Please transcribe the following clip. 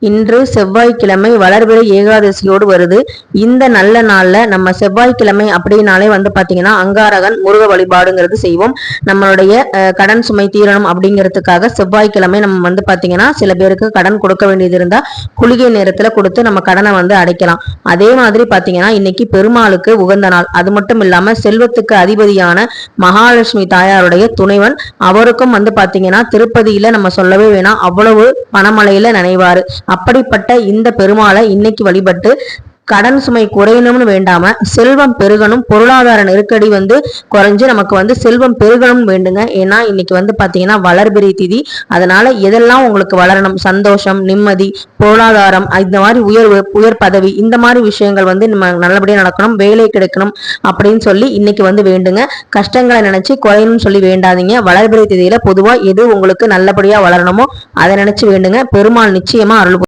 இன்று செவ்வாய்க்கிழமை வளர்பிறை ஏகாதசியோடு வருது. இந்த நல்ல நாள்ல நம்ம செவ்வாய்க்கிழமை அப்படின்னாலே பாத்தீங்கன்னா அங்காரகன் முருக வழிபாடுங்கிறது செய்வோம். நம்மளுடைய கடன் சுமை தீரணும் அப்படிங்கிறதுக்காக செவ்வாய்க்கிழமை நம்ம பாத்தீங்கன்னா சில பேருக்கு கடன் கொடுக்க வேண்டியது இருந்தா குளிகை நேரத்துல கொடுத்து நம்ம கடனை அடைக்கலாம். அதே மாதிரி பாத்தீங்கன்னா இன்னைக்கு பெருமாளுக்கு உகந்த நாள். அது மட்டும் இல்லாம செல்வத்துக்கு அதிபதியான மகாலட்சுமி தாயாருடைய துணைவன், அவருக்கும் பாத்தீங்கன்னா திருப்பதியில நம்ம சொல்லவே வேணாம், அவ்வளவு பணமழையில நினைவாரு. அப்படிப்பட்ட இந்த பெருமாளை இன்னைக்கு வழிபட்டு கடன் சுமை குறையணும்னு வேண்டாம செல்வம் பெருகணும், பொருளாதார நெருக்கடி குறைஞ்சு நமக்கு செல்வம் பெருகணும் வேண்டுங்க. ஏன்னா இன்னைக்கு பாத்தீங்கன்னா வளர்பிறை திதி. அதனால எதெல்லாம் உங்களுக்கு வளரணும், சந்தோஷம், நிம்மதி, பொருளாதாரம், இந்த மாதிரி உயர் பதவி, இந்த மாதிரி விஷயங்கள் நம்ம நல்லபடியா நடக்கணும், வேலை கிடைக்கணும் அப்படின்னு சொல்லி இன்னைக்கு வேண்டுங்க. கஷ்டங்களை நினைச்சு குறையணும்னு சொல்லி வேண்டாதீங்க. வளர்பிறை திதியில பொதுவா எது உங்களுக்கு நல்லபடியா வளரணுமோ அதை நினைச்சு வேண்டுங்க. பெருமாள் நிச்சயமா அருள்